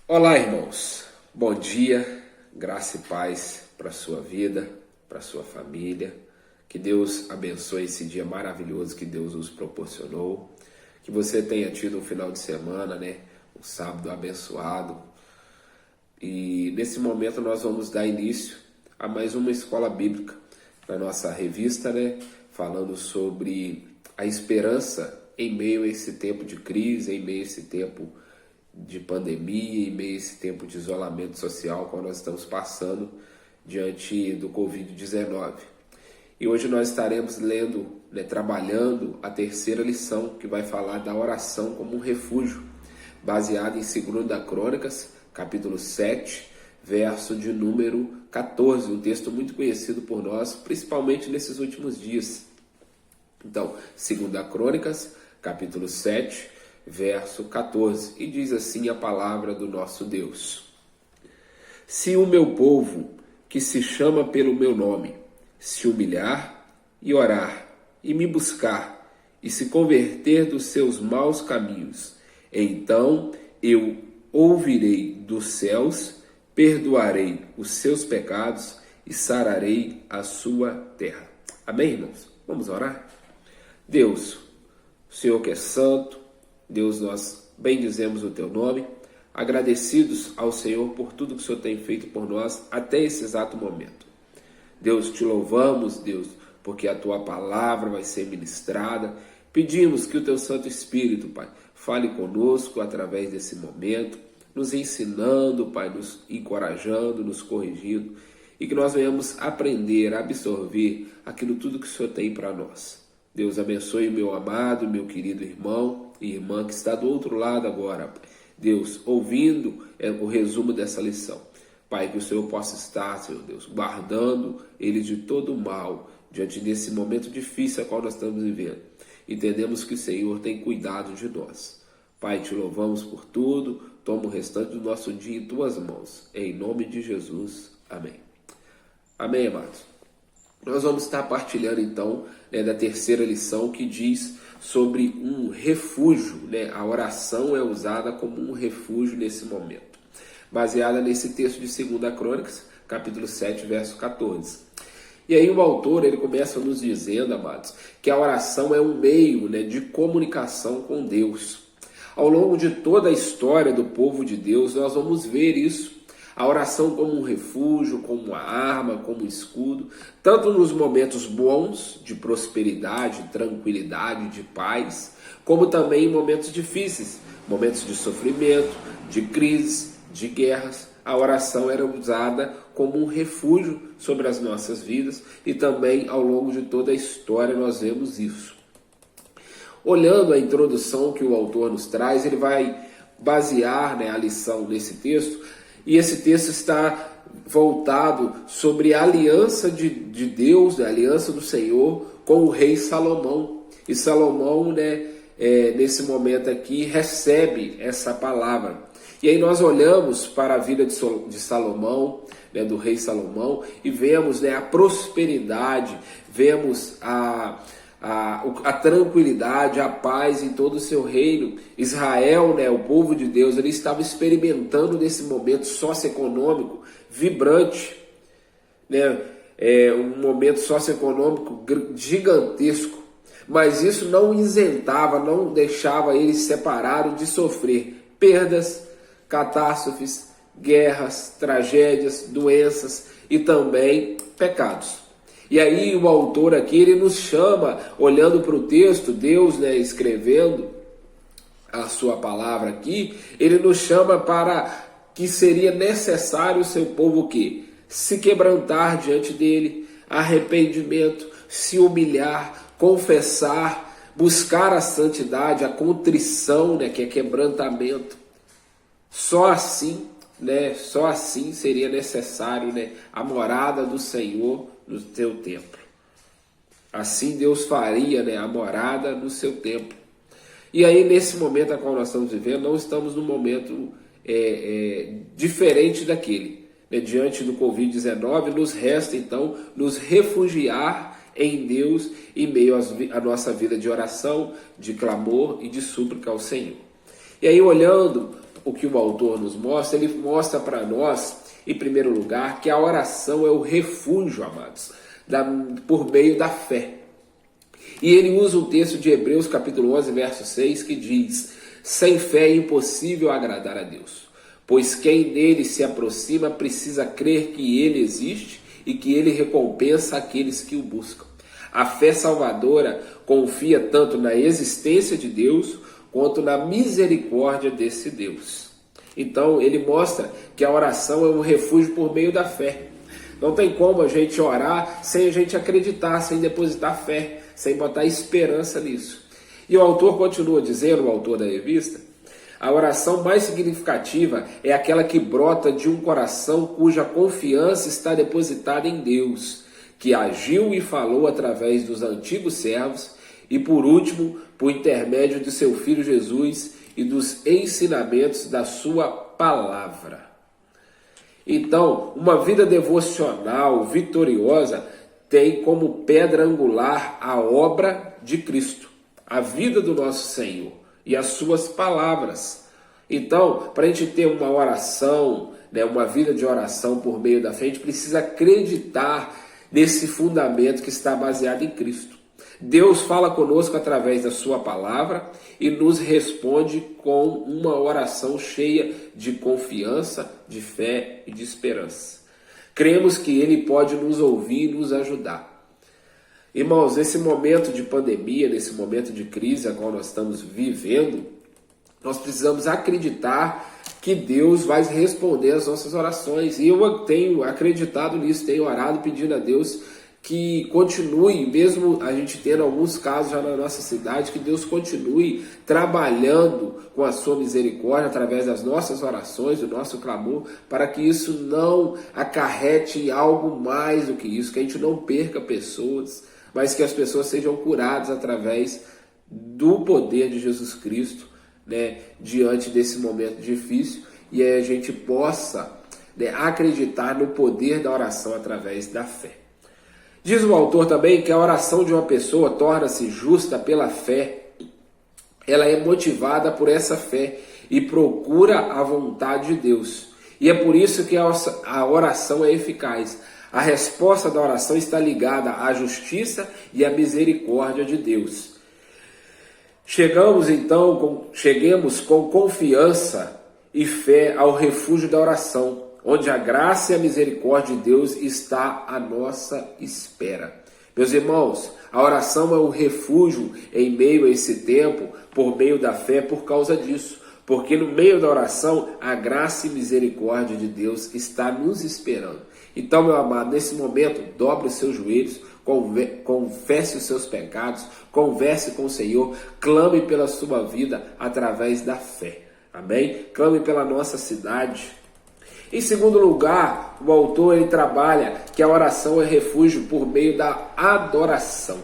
Olá, irmãos. Bom dia, graça e paz para a sua vida, para a sua família. Que Deus abençoe esse dia maravilhoso que Deus nos proporcionou. Que você tenha tido um final de semana, um sábado abençoado. E nesse momento nós vamos dar início a mais uma escola bíblica na nossa revista, falando sobre a esperança em meio a esse tempo de crise, em meio a esse tempo de pandemia, em meio a esse tempo de isolamento social que nós estamos passando diante do Covid-19. E hoje nós estaremos lendo, trabalhando a terceira lição, que vai falar da oração como um refúgio, baseada em 2 Crônicas, capítulo 7, verso de número 14, um texto muito conhecido por nós, principalmente nesses últimos dias. Então, 2 Crônicas, capítulo 7, verso 14, e diz assim a palavra do nosso Deus: Se o meu povo, que se chama pelo meu nome, se humilhar e orar, e me buscar, e se converter dos seus maus caminhos, então eu ouvirei dos céus, perdoarei os seus pecados e sararei a sua terra. Amém, irmãos? Vamos orar? Deus, o Senhor que é santo, Deus, nós bendizemos o teu nome, agradecidos ao Senhor por tudo que o Senhor tem feito por nós até esse exato momento. Deus, te louvamos, Deus, porque a tua palavra vai ser ministrada. Pedimos que o teu Santo Espírito, Pai, fale conosco através desse momento, nos ensinando, Pai, nos encorajando, nos corrigindo, e que nós venhamos aprender, absorver aquilo tudo que o Senhor tem para nós. Deus abençoe o meu amado, meu querido irmão e irmã que está do outro lado agora. Deus, ouvindo o resumo dessa lição. Pai, que o Senhor possa estar, Senhor Deus, guardando ele de todo o mal, diante desse momento difícil a qual nós estamos vivendo. Entendemos que o Senhor tem cuidado de nós. Pai, te louvamos por tudo. Toma o restante do nosso dia em tuas mãos. Em nome de Jesus. Amém. Amém, amados. Nós vamos estar partilhando então da terceira lição, que diz sobre um refúgio. A oração é usada como um refúgio nesse momento, baseada nesse texto de 2 Crônicas, capítulo 7, verso 14. E aí o autor ele começa nos dizendo, amados, que a oração é um meio de comunicação com Deus. Ao longo de toda a história do povo de Deus, nós vamos ver isso. A oração como um refúgio, como uma arma, como um escudo, tanto nos momentos bons, de prosperidade, tranquilidade, de paz, como também em momentos difíceis, momentos de sofrimento, de crises, de guerras. A oração era usada como um refúgio sobre as nossas vidas e também ao longo de toda a história nós vemos isso. Olhando a introdução que o autor nos traz, ele vai basear a lição nesse texto. E esse texto está voltado sobre a aliança de Deus, a aliança do Senhor com o rei Salomão. E Salomão, nesse momento aqui, recebe essa palavra. E aí nós olhamos para a vida de Salomão, do rei Salomão, e vemos a prosperidade, vemos a tranquilidade, a paz em todo o seu reino. Israel, o povo de Deus, ele estava experimentando nesse momento socioeconômico vibrante, um momento socioeconômico gigantesco, mas isso não isentava, não deixava eles separados de sofrer perdas, catástrofes, guerras, tragédias, doenças e também pecados. E aí o autor aqui, ele nos chama, olhando para o texto, Deus escrevendo a sua palavra aqui, ele nos chama para que seria necessário o seu povo o quê? Se quebrantar diante dele, arrependimento, se humilhar, confessar, buscar a santidade, a contrição, que é quebrantamento. Só assim seria necessário a morada do Senhor no seu templo. Assim Deus faria a morada no seu templo. E aí nesse momento a qual nós estamos vivendo, não estamos num momento diferente daquele. Diante do Covid-19, nos resta então nos refugiar em Deus em meio à nossa vida de oração, de clamor e de súplica ao Senhor. E aí olhando o que o autor nos mostra? Ele mostra para nós, em primeiro lugar, que a oração é o refúgio, amados, por meio da fé. E ele usa um texto de Hebreus capítulo 11, verso 6, que diz: sem fé é impossível agradar a Deus, pois quem dele se aproxima precisa crer que ele existe e que ele recompensa aqueles que o buscam. A fé salvadora confia tanto na existência de Deus quanto na misericórdia desse Deus. Então ele mostra que a oração é um refúgio por meio da fé. Não tem como a gente orar sem a gente acreditar, sem depositar fé, sem botar esperança nisso. E o autor continua dizendo, o autor da revista, a oração mais significativa é aquela que brota de um coração cuja confiança está depositada em Deus, que agiu e falou através dos antigos servos e, por último, por intermédio de seu Filho Jesus e dos ensinamentos da sua palavra. Então, uma vida devocional vitoriosa tem como pedra angular a obra de Cristo, a vida do nosso Senhor e as suas palavras. Então, para a gente ter uma oração, uma vida de oração por meio da fé, a gente precisa acreditar nesse fundamento que está baseado em Cristo. Deus fala conosco através da sua palavra e nos responde com uma oração cheia de confiança, de fé e de esperança. Cremos que Ele pode nos ouvir e nos ajudar. Irmãos, nesse momento de pandemia, nesse momento de crise a qual nós estamos vivendo, nós precisamos acreditar que Deus vai responder às nossas orações. E eu tenho acreditado nisso, tenho orado pedindo a Deus que continue, mesmo a gente tendo alguns casos já na nossa cidade, que Deus continue trabalhando com a sua misericórdia através das nossas orações, do nosso clamor, para que isso não acarrete algo mais do que isso, que a gente não perca pessoas, mas que as pessoas sejam curadas através do poder de Jesus Cristo, diante desse momento difícil, e aí a gente possa acreditar no poder da oração através da fé. Diz o autor também que a oração de uma pessoa torna-se justa pela fé. Ela é motivada por essa fé e procura a vontade de Deus. E é por isso que a oração é eficaz. A resposta da oração está ligada à justiça e à misericórdia de Deus. Cheguemos com confiança e fé ao refúgio da oração, onde a graça e a misericórdia de Deus está à nossa espera. Meus irmãos, a oração é um refúgio em meio a esse tempo, por meio da fé, por causa disso. Porque no meio da oração, a graça e misericórdia de Deus está nos esperando. Então, meu amado, nesse momento, dobre os seus joelhos, confesse os seus pecados, converse com o Senhor, clame pela sua vida através da fé. Amém? Clame pela nossa cidade. Em segundo lugar, o autor ele trabalha que a oração é refúgio por meio da adoração.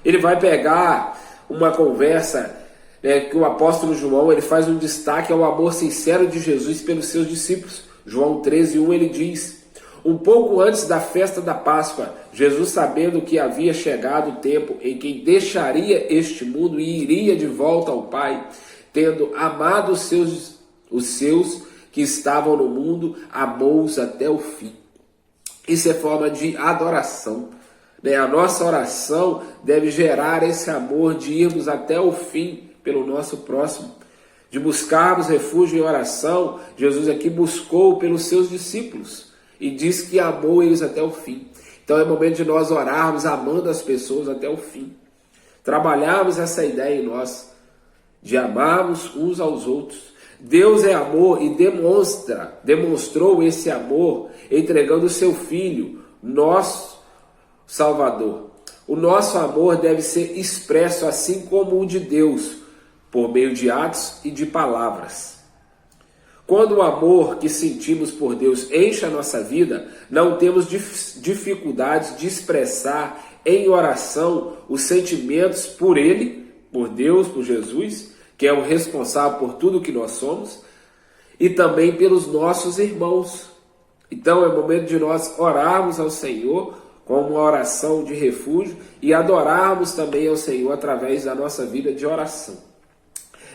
Ele vai pegar uma conversa que o apóstolo João ele faz um destaque ao amor sincero de Jesus pelos seus discípulos. João 13:1 ele diz: um pouco antes da festa da Páscoa, Jesus, sabendo que havia chegado o tempo em que deixaria este mundo e iria de volta ao Pai, tendo amado os seus que estavam no mundo, amou-os até o fim. Isso é forma de adoração. A nossa oração deve gerar esse amor de irmos até o fim pelo nosso próximo, de buscarmos refúgio em oração. Jesus aqui buscou pelos seus discípulos e diz que amou eles até o fim. Então é momento de nós orarmos amando as pessoas até o fim. Trabalharmos essa ideia em nós, de amarmos uns aos outros. Deus é amor e demonstrou esse amor entregando o seu Filho, nosso Salvador. O nosso amor deve ser expresso assim como o de Deus, por meio de atos e de palavras. Quando o amor que sentimos por Deus enche a nossa vida, não temos dificuldades de expressar em oração os sentimentos por Ele, por Deus, por Jesus, que é o responsável por tudo que nós somos, e também pelos nossos irmãos. Então é momento de nós orarmos ao Senhor com uma oração de refúgio e adorarmos também ao Senhor através da nossa vida de oração.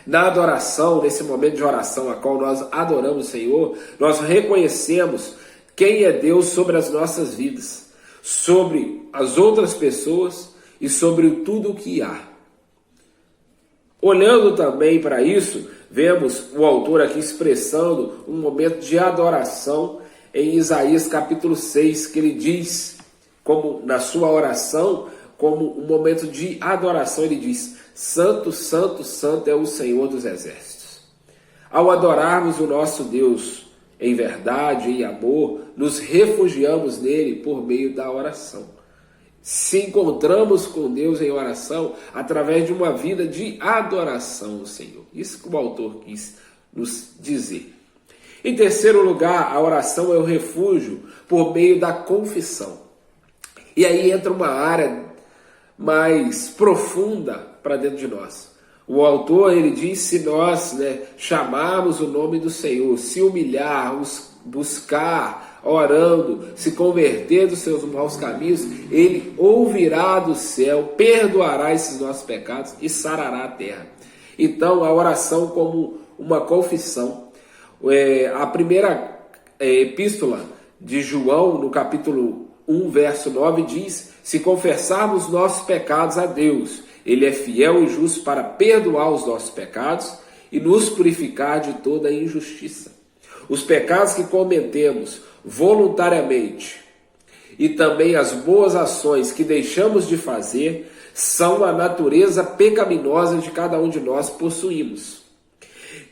Na adoração, nesse momento de oração a qual nós adoramos o Senhor, nós reconhecemos quem é Deus sobre as nossas vidas, sobre as outras pessoas e sobre tudo o que há. Olhando também para isso, vemos o autor aqui expressando um momento de adoração em Isaías capítulo 6, que ele diz, como na sua oração, como um momento de adoração, ele diz: Santo, Santo, Santo é o Senhor dos Exércitos. Ao adorarmos o nosso Deus em verdade, em amor, nos refugiamos nele por meio da oração. Se encontramos com Deus em oração através de uma vida de adoração ao Senhor. Isso que o autor quis nos dizer. Em terceiro lugar, a oração é o refúgio por meio da confissão. E aí entra uma área mais profunda para dentro de nós. O autor, ele diz, se nós chamarmos o nome do Senhor, se humilharmos, buscar, orando, se converter dos seus maus caminhos, ele ouvirá do céu, perdoará esses nossos pecados e sarará a terra. Então, a oração como uma confissão. A primeira epístola de João, no capítulo 1, verso 9, diz: se confessarmos nossos pecados a Deus, Ele é fiel e justo para perdoar os nossos pecados e nos purificar de toda injustiça. Os pecados que cometemos voluntariamente e também as boas ações que deixamos de fazer são a natureza pecaminosa de cada um de nós possuímos.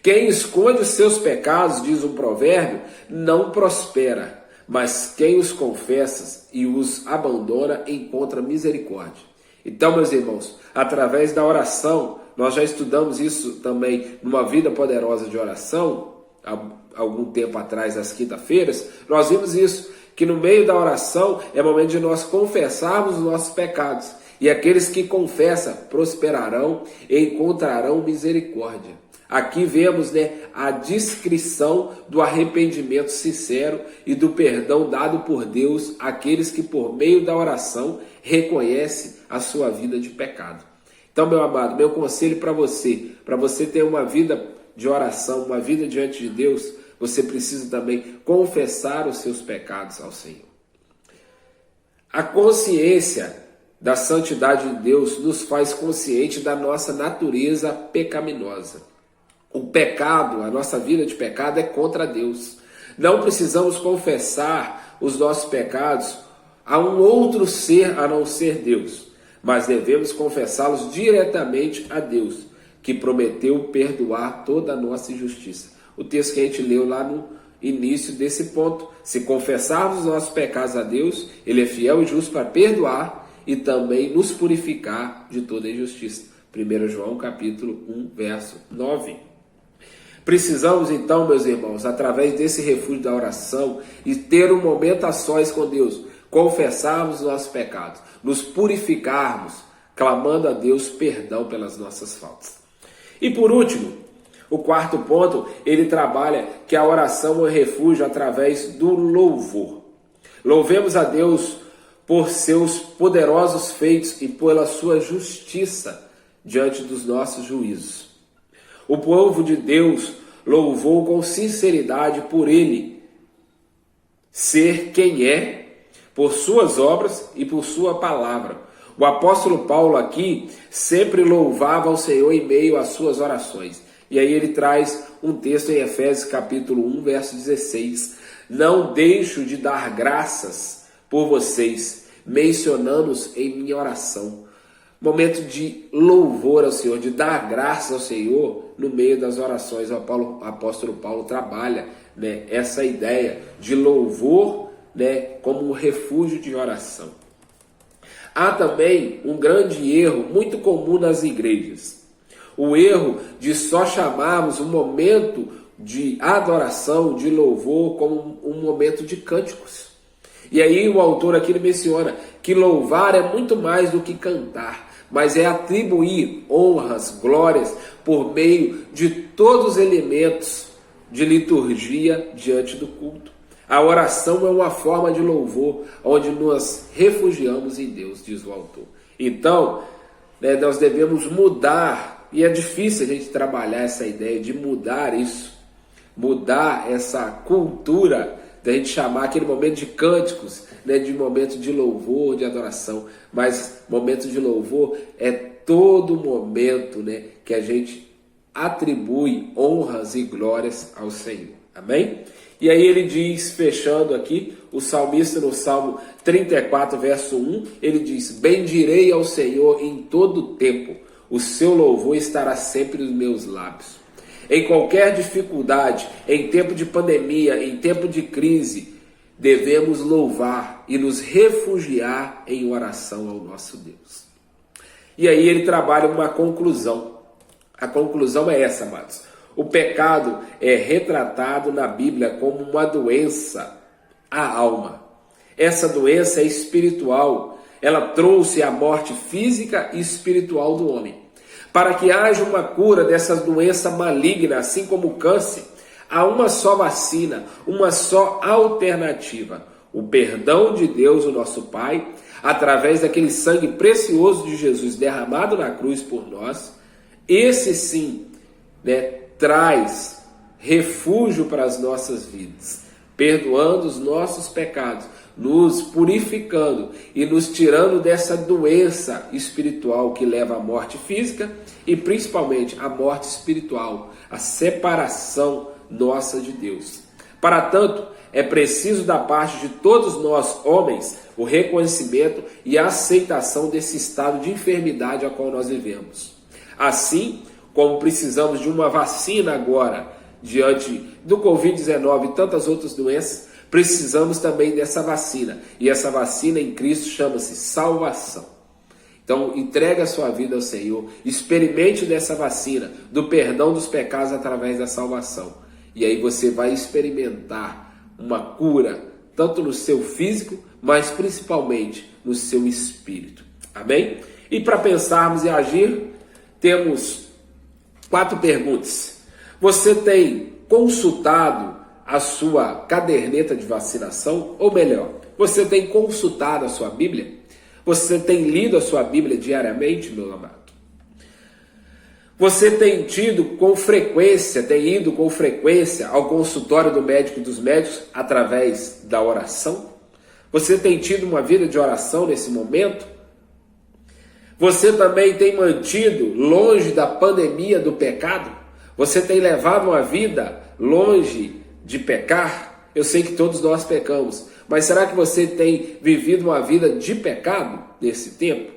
Quem esconde os seus pecados, diz um provérbio, não prospera, mas quem os confessa e os abandona encontra misericórdia. Então, meus irmãos, através da oração, nós já estudamos isso também numa vida poderosa de oração, há algum tempo atrás, às quinta-feiras, nós vimos isso, que no meio da oração é momento de nós confessarmos os nossos pecados, e aqueles que confessam prosperarão e encontrarão misericórdia. Aqui vemos a descrição do arrependimento sincero e do perdão dado por Deus àqueles que por meio da oração reconhecem a sua vida de pecado. Então, meu amado, meu conselho para você ter uma vida de oração, uma vida diante de Deus, você precisa também confessar os seus pecados ao Senhor. A consciência da santidade de Deus nos faz consciente da nossa natureza pecaminosa. O pecado, a nossa vida de pecado é contra Deus. Não precisamos confessar os nossos pecados a um outro ser a não ser Deus, mas devemos confessá-los diretamente a Deus, que prometeu perdoar toda a nossa injustiça. O texto que a gente leu lá no início desse ponto: se confessarmos os nossos pecados a Deus, Ele é fiel e justo para perdoar e também nos purificar de toda injustiça. 1 João capítulo 1, verso 9. Precisamos então, meus irmãos, através desse refúgio da oração e ter um momento a sós com Deus, confessarmos os nossos pecados, nos purificarmos, clamando a Deus perdão pelas nossas faltas. E por último, o quarto ponto, ele trabalha que a oração é um refúgio através do louvor. Louvemos a Deus por seus poderosos feitos e pela sua justiça diante dos nossos juízos. O povo de Deus louvou com sinceridade por Ele ser quem é, por suas obras e por sua palavra. O apóstolo Paulo aqui sempre louvava ao Senhor em meio às suas orações. E aí ele traz um texto em Efésios capítulo 1, verso 16. Não deixo de dar graças por vocês, mencionando-os em minha oração. Momento de louvor ao Senhor, de dar graças ao Senhor no meio das orações. O apóstolo Paulo trabalha essa ideia de louvor como um refúgio de oração. Há também um grande erro muito comum nas igrejas. O erro de só chamarmos um momento de adoração, de louvor, como um momento de cânticos. E aí o autor aqui menciona que louvar é muito mais do que cantar, mas é atribuir honras, glórias, por meio de todos os elementos de liturgia diante do culto. A oração é uma forma de louvor, onde nós refugiamos em Deus, diz o autor. Então, nós devemos mudar E é difícil a gente trabalhar essa ideia de mudar isso, mudar essa cultura da gente chamar aquele momento de cânticos, né, de momento de louvor, de adoração. Mas momento de louvor é todo momento, né, que a gente atribui honras e glórias ao Senhor. Amém? E aí ele diz, fechando aqui, o salmista no Salmo 34, verso 1, ele diz: bendirei ao Senhor em todo o tempo, o seu louvor estará sempre nos meus lábios. Em qualquer dificuldade, em tempo de pandemia, em tempo de crise, devemos louvar e nos refugiar em oração ao nosso Deus. E aí ele trabalha uma conclusão. A conclusão é essa, amados. O pecado é retratado na Bíblia como uma doença à alma. Essa doença é espiritual. Ela trouxe a morte física e espiritual do homem. Para que haja uma cura dessa doença maligna, assim como o câncer, há uma só vacina, uma só alternativa: o perdão de Deus, o nosso Pai, através daquele sangue precioso de Jesus derramado na cruz por nós. Esse sim, né, traz refúgio para as nossas vidas, perdoando os nossos pecados, nos purificando e nos tirando dessa doença espiritual que leva à morte física e principalmente à morte espiritual, a separação nossa de Deus. Para tanto, é preciso da parte de todos nós, homens, o reconhecimento e a aceitação desse estado de enfermidade a qual nós vivemos. Assim como precisamos de uma vacina agora, diante do Covid-19 e tantas outras doenças, precisamos também dessa vacina. E essa vacina em Cristo chama-se salvação. Então, entregue a sua vida ao Senhor, experimente dessa vacina, do perdão dos pecados através da salvação. E aí você vai experimentar uma cura, tanto no seu físico, mas principalmente no seu espírito. Amém? E para pensarmos e agir, temos 4 perguntas. Você tem consultado a sua caderneta de vacinação? Ou melhor, você tem consultado a sua Bíblia? Você tem lido a sua Bíblia diariamente, meu amado? Você tem ido com frequência ao consultório do médico e dos médicos através da oração? Você tem tido uma vida de oração nesse momento? Você também tem mantido longe da pandemia do pecado? Você tem levado uma vida longe de pecar? Eu sei que todos nós pecamos, mas será que você tem vivido uma vida de pecado nesse tempo?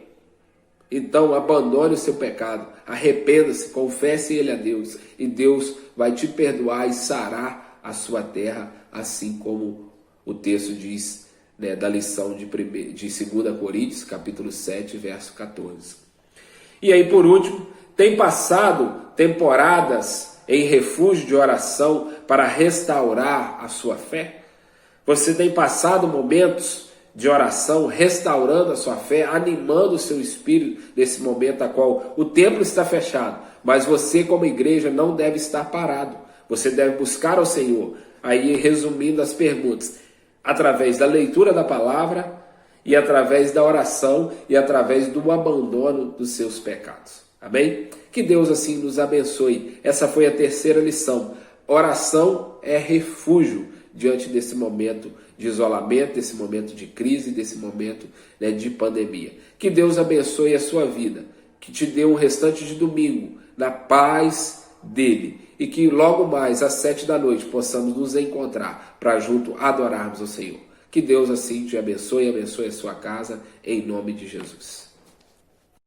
Então abandone o seu pecado, arrependa-se, confesse ele a Deus, e Deus vai te perdoar e sarar a sua terra, assim como o texto diz, né, da lição de 2 Coríntios, capítulo 7, verso 14. E aí, por último, tem passado temporadas em refúgio de oração para restaurar a sua fé? Você tem passado momentos de oração restaurando a sua fé, animando o seu espírito nesse momento a qual o templo está fechado, mas você como igreja não deve estar parado. Você deve buscar ao Senhor. Aí, resumindo as perguntas, através da leitura da palavra e através da oração e através do abandono dos seus pecados. Amém? Que Deus assim nos abençoe. Essa foi a 3ª lição. Oração é refúgio diante desse momento de isolamento, desse momento de crise, desse momento, né, de pandemia. Que Deus abençoe a sua vida, que te dê um restante de domingo na paz dele, e que logo mais às 7 da noite possamos nos encontrar para junto adorarmos ao Senhor. Que Deus assim te abençoe e abençoe a sua casa, em nome de Jesus.